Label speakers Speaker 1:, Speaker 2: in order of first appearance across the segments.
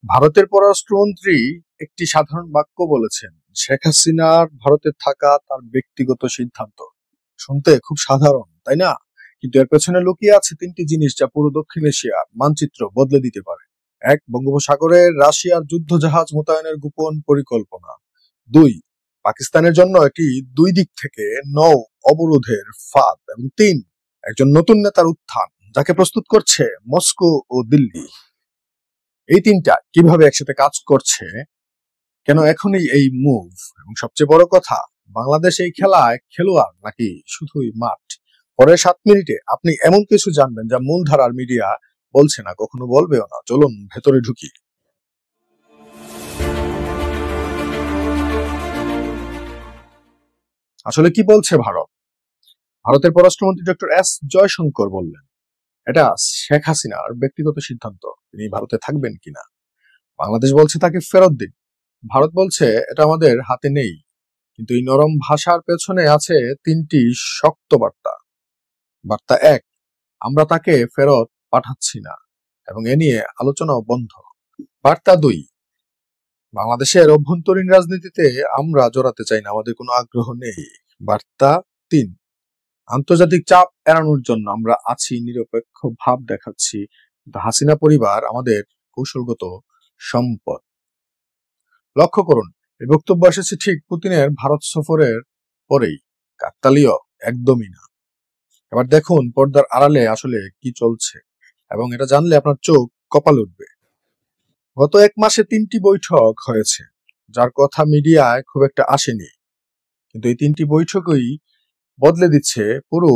Speaker 1: ভারতের পররাষ্ট্রমন্ত্রী একটি সাধারণ বাক্য বলেছেন, শেখ হাসিনার ভারতে থাকা তার ব্যক্তিগত সিদ্ধান্ত। শুনতে খুব সাধারণ, তাই না? কিন্তু এর পেছনে লুকিয়ে আছে তিনটি জিনিস যা পুরো দক্ষিণ এশিয়ার মানচিত্র বদলে দিতে পারে। এক, বঙ্গোপসাগরে রাশিয়ার যুদ্ধজাহাজ মোতায়েনের গোপন পরিকল্পনা। দুই, পাকিস্তানের জন্য এটি দুই দিক থেকে নৌ অবরোধের ফাঁদ। এবং তিন, একজন নতুন নেতার উত্থান যাকে প্রস্তুত করছে মস্কো ও দিল্লি। এই তিনটা কিভাবে একসাথে কাজ করছে, কেন এখনই এই মুভ, এবং সবচেয়ে বড় কথা, বাংলাদেশ এই খেলায় খেলোয়াড় নাকি শুধুই মাঠ? পরের 7 মিনিটে আপনি এমন কিছু জানবেন যা মূলধারার মিডিয়া বলছে না, কখনো বলবেও না। চলুন ভেতরে ঢুকি। আসলে কি বলছে ভারত? ভারতের পররাষ্ট্রমন্ত্রী ডক্টর এস জয়শঙ্কর বললেন, এটা শেখ হাসিনার ব্যক্তিগত সিদ্ধান্ত, তিনি ভারতে থাকবেন কিনা। বাংলাদেশ বলছে তাকে ফেরত দিন। ভারত বলছে এটা আমাদের হাতে নেই। কিন্তু এই নরম ভাষার পেছনে আছে তিনটি শক্ত বার্তা। বার্তা এক, আমরা তাকে ফেরত পাঠাচ্ছি না এবং এ নিয়ে আলোচনাও বন্ধ। বার্তা দুই, বাংলাদেশের অভ্যন্তরীণ রাজনীতিতে আমরা জড়াতে চাই না, আমাদের কোনো আগ্রহ নেই। বার্তা তিন, আন্তর্জাতিক চাপ এড়ানোর জন্য আমরা আছি, নিরপেক্ষ ভাব দেখাচ্ছি, কিন্তু হাসিনা পরিবার আমাদের কৌশলগত সম্পদ। লক্ষ্য করুন, এই বক্তব্য এসেছে ঠিক পুতিনের ভারত সফরের পরেই। কাকতালীয় একদমই না। এবার দেখুন পর্দার আড়ালে আসলে কি চলছে, এবং এটা জানলে আপনার চোখ কপালে উঠবে। গত 1 মাসে 3টি বৈঠক হয়েছে, যার কথা মিডিয়ায় খুব একটা আসেনি। কিন্তু এই 3টি বৈঠকই বদলে দিচ্ছে পুরো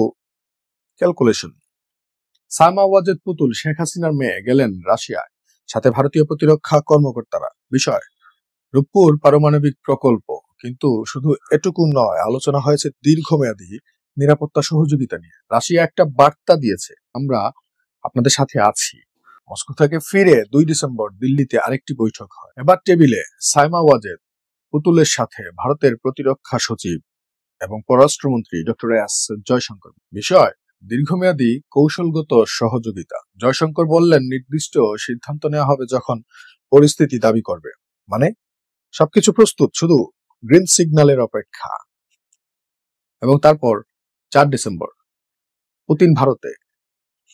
Speaker 1: ক্যালকুলেশন। সালমা ওয়াজেদ পুতুল, শেখ হাসিনার মেয়ে, গেলেন রাশিয়ায়, সাথে ভারতীয় প্রতিরক্ষা কর্মকর্তারা। বিষয় রূপপুর পারমাণবিক প্রকল্প। কিন্তু শুধু এটুকু নয়, আলোচনা হয়েছে দীর্ঘমেয়াদী নিরাপত্তা সহযোগিতা নিয়ে। রাশিয়া একটা বার্তা দিয়েছে, আমরা আপনাদের সাথে আছি। মস্কো থেকে ফিরে 2 ডিসেম্বর দিল্লিতে আরেকটি বৈঠক হয়। এবার টেবিলে সাইমা ওয়াজেদ পুতুলের সাথে ভারতের প্রতিরক্ষা সচিব এবং পররাষ্ট্রমন্ত্রী ডক্টর এস জয়শঙ্কর। বিষয় দীর্ঘমেয়াদী কৌশলগত সহযোগিতা। জয়শঙ্কর বললেন, নির্দিষ্ট সিদ্ধান্ত নেওয়া হবে যখন পরিস্থিতি দাবি করবে। মানে সবকিছু প্রস্তুত, শুধু গ্রিন সিগন্যালের অপেক্ষা। এবং তারপর 4 ডিসেম্বর পুতিন ভারতে,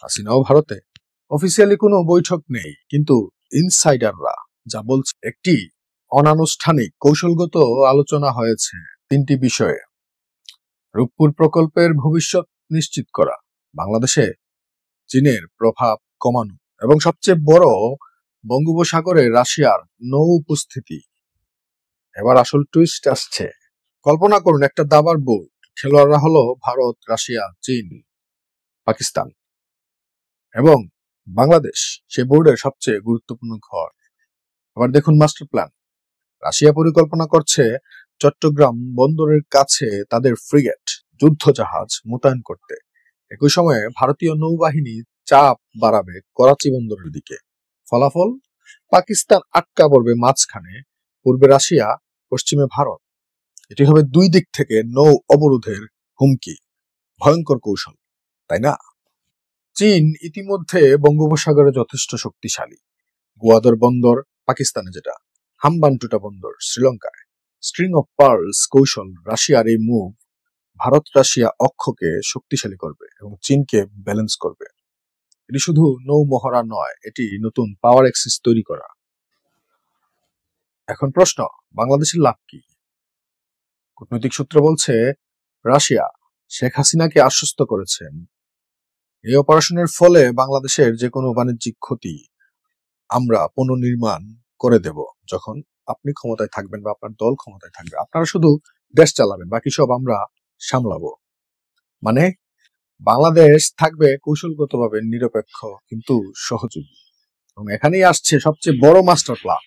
Speaker 1: হাসিনাও ভারতে। অফিসিয়ালি কোনো বৈঠক নেই, কিন্তু ইনসাইডাররা যা বলছে, একটি অনানুষ্ঠানিক কৌশলগত আলোচনা হয়েছে 3টি বিষয়ে। রূপপুর প্রকল্পের ভবিষ্যৎ নিশ্চিত করা, বাংলাদেশে চীনের প্রভাব কমানো, এবং সবচেয়ে বড়, বঙ্গোপসাগরে রাশিয়ার নৌ উপস্থিতি। এবার আসল টুইস্ট আসছে। কল্পনা করুন একটা দাবার বোর্ড, খেলোয়াড়রা হলো ভারত, রাশিয়া, চীন, পাকিস্তান এবং বাংলাদেশ সেই বোর্ডের সবচেয়ে গুরুত্বপূর্ণ ঘর। আবার দেখুন মাস্টার প্ল্যান। রাশিয়া পরিকল্পনা করছে চট্টগ্রাম বন্দরের কাছে তাদের ফ্রিগেট যুদ্ধজাহাজ মোতায়েন করতে। একই সময়ে ভারতীয় নৌবাহিনী চাপ বাড়াবে করাচি বন্দরের দিকে। ফলাফল, পাকিস্তান আটকা পড়বে মাঝখানে, পূর্বে রাশিয়া, পশ্চিমে ভারত। এটি হবে 2 দিক থেকে নৌ অবরোধের হুমকি। ভয়ঙ্কর কৌশল, তাই না? চীন ইতিমধ্যে বঙ্গোপসাগরে যথেষ্ট শক্তিশালী। গোয়াদর বন্দর পাকিস্তানে, যেটা হাম্বানটুটা বন্দর শ্রীলঙ্কায়। স্ট্রিং অফ পার্লস কৌশল। রাশিয়ার এই মুভ ভারত রাশিয়া অক্ষকে শক্তিশালী করবে এবং চীনকে ব্যালেন্স করবে। এটি শুধু নৌ মহড়া নয়, এটি নতুন পাওয়ার এক্সিস তৈরি করা। এখন প্রশ্ন, বাংলাদেশের লাভ কি? কূটনৈতিক সূত্র বলছে, রাশিয়া শেখ হাসিনাকে আশ্বস্ত করেছেন, এই অপারেশনের ফলে বাংলাদেশের যে কোনো বাণিজ্যিক ক্ষতি আমরা পুনর্নির্মাণ করে দেব যখন আপনি ক্ষমতায় থাকবেন বা আপনার দল ক্ষমতায় থাকবে। আপনারা শুধু দেশ চালাবেন, বাকি সব আমরা সামলাবো। মানে বাংলাদেশ থাকবে কৌশলগতভাবে নিরপেক্ষ কিন্তু সহযোগী। এবং এখানেই আসছে সবচেয়ে বড় মাস্টার প্ল্যান।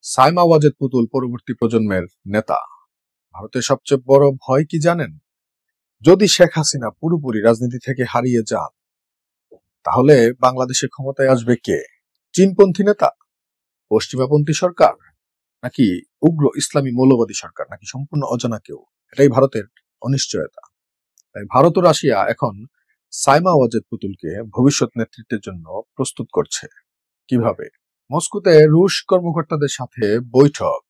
Speaker 1: সাইমা ওয়াজেদ পুতুল পরবর্তী প্রজন্মের নেতা। ভারতের সবচেয়ে বড় ভয় কি জানেন? যদি শেখ হাসিনা পুরোপুরি রাজনীতি থেকে হারিয়ে যান, তাহলে বাংলাদেশে ক্ষমতায় আসবে কে? চীনপন্থী নেতা, পশ্চিমাপন্থী সরকার, নাকি উগ্র ইসলামী মৌলবাদী সরকার, নাকি সম্পূর্ণ অজানা কেউ? এটাই ভারতের অনিশ্চয়তা। তাই ভারত ও রাশিয়া এখন সাইমা ওয়াজেদ পুতুলকে ভবিষ্যৎ নেতৃত্বের জন্য প্রস্তুত করছে। কিভাবে? মস্কোতে রুশ কর্মকর্তাদের সাথে বৈঠক,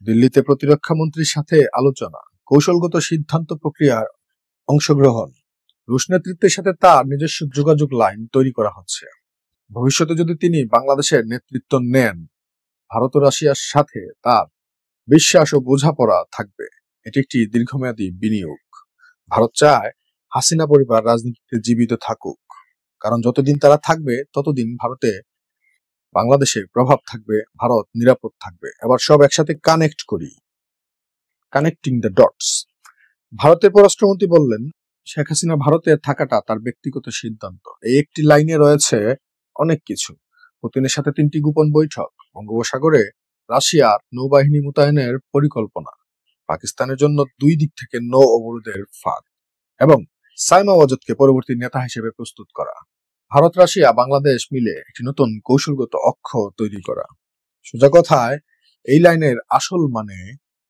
Speaker 1: দিল্লিতে প্রতিরক্ষা মন্ত্রীর সাথে আলোচনা, কৌশলগত সিদ্ধান্ত প্রক্রিয়ার অংশগ্রহণ। রুশ নেতৃত্বের সাথে তার নিজস্ব যোগাযোগ লাইন তৈরি করা হচ্ছে। ভবিষ্যতে যদি তিনি বাংলাদেশের নেতৃত্ব নেন, ভারত ও রাশিয়ার সাথে তার বিশ্বাস ও বোঝাপড়া থাকবে। এটি একটি দীর্ঘমেয়াদী বিনিয়োগ। ভারত চায় হাসিনা পরিবার রাজনীতিতে জীবিত থাকুক, কারণ যতদিন তারা থাকবে ততদিন বাংলাদেশের প্রভাব থাকবে, ভারত নিরাপদ থাকবে। এবার সব একসাথে কানেক্ট করি, কানেক্টিং দ্য ডটস। ভারতের পররাষ্ট্রমন্ত্রী বললেন, শেখ হাসিনা ভারতে থাকাটা তার ব্যক্তিগত সিদ্ধান্ত। এই একটি লাইনে রয়েছে অনেক কিছু। পুতিনের সাথে 3টি গোপন বৈঠক, বঙ্গোপসাগরে রাশিয়ার নৌবাহিনী মোতায়েনের পরিকল্পনা, পাকিস্তানের জন্য 2 দিক থেকে নৌ অবরোধের ফাঁদ এবং সাইমা ওয়াজেদকে পরবর্তী নেতা হিসেবে প্রস্তুত করা। ভারত, রাশিয়া, বাংলাদেশ মিলে একটি নতুন কৌশলগত অক্ষ তৈরি করা। সোজা কথায় এই লাইনের আসল মানে,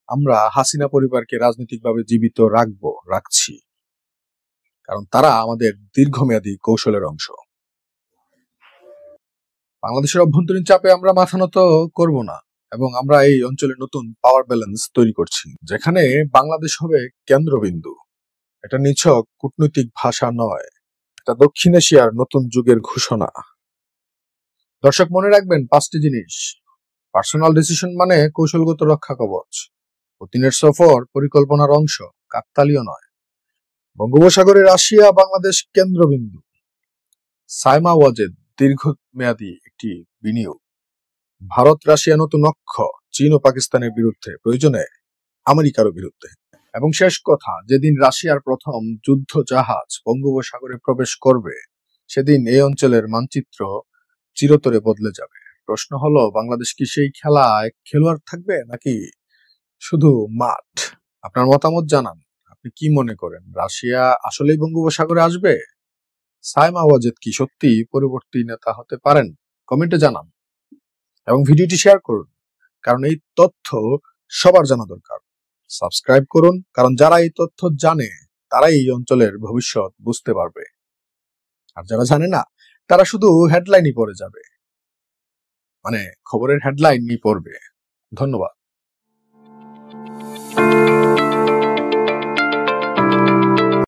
Speaker 1: আমরা হাসিনা পরিবারকে রাজনৈতিকভাবে জীবিত রাখছি, কারণ তারা আমাদের দীর্ঘমেয়াদী কৌশলের অংশ। বাংলাদেশের অভ্যন্তরীণ চাপে আমরা মাথা নত করব না, এবং আমরা এই অঞ্চলে নতুন পাওয়ার ব্যালেন্স তৈরি করছি, যেখানে বাংলাদেশ হবে কেন্দ্রবিন্দু। এটা নিছক কূটনৈতিক ভাষা নয়, এটা দক্ষিণ এশিয়ার নতুন যুগের ঘোষণা। দর্শক, মনে রাখবেন 5টি জিনিস। পার্সোনাল ডিসিশন মানে কৌশলগত রক্ষা কবচ। পুতিনের সফর পরিকল্পনার অংশ, কাকতালীয় নয়। বঙ্গোপসাগরে রাশিয়া বাংলাদেশ কেন্দ্রবিন্দু। সাইমা ওয়াজেদ দীর্ঘমেয়াদী একটি বিনিয়োগ। ভারত রাশিয়া নতুন অক্ষ, চীন ও পাকিস্তানের বিরুদ্ধে, প্রয়োজনে আমেরিকারও বিরুদ্ধে। এবং শেষ কথা, যেদিন রাশিয়ার প্রথম যুদ্ধ জাহাজ বঙ্গোপসাগরে প্রবেশ করবে, সেদিন এই অঞ্চলের মানচিত্র চিরতরে বদলে যাবে। প্রশ্ন হলো, বাংলাদেশ কি সেই খেলায় খেলোয়াড় থাকবে নাকি শুধু মাঠ? আপনার মতামত জানান। আপনি কি মনে করেন, রাশিয়া আসলেই বঙ্গোপসাগরে আসবে? সাইমা ওয়াজেদ কি সত্যি পরবর্তী নেতা হতে পারেন? কমেন্টে জানান এবং ভিডিওটি শেয়ার করুন, কারণ এই তথ্য সবার জানা দরকার। সাবস্ক্রাইব করুন, কারণ যারা এই তথ্য জানে তারাই এই অঞ্চলের ভবিষ্যৎ বুঝতে পারবে, আর যারা জানে না তারা শুধু হেডলাইনই পড়ে যাবে, মানে খবরের হেডলাইনই পড়বে। ধন্যবাদ।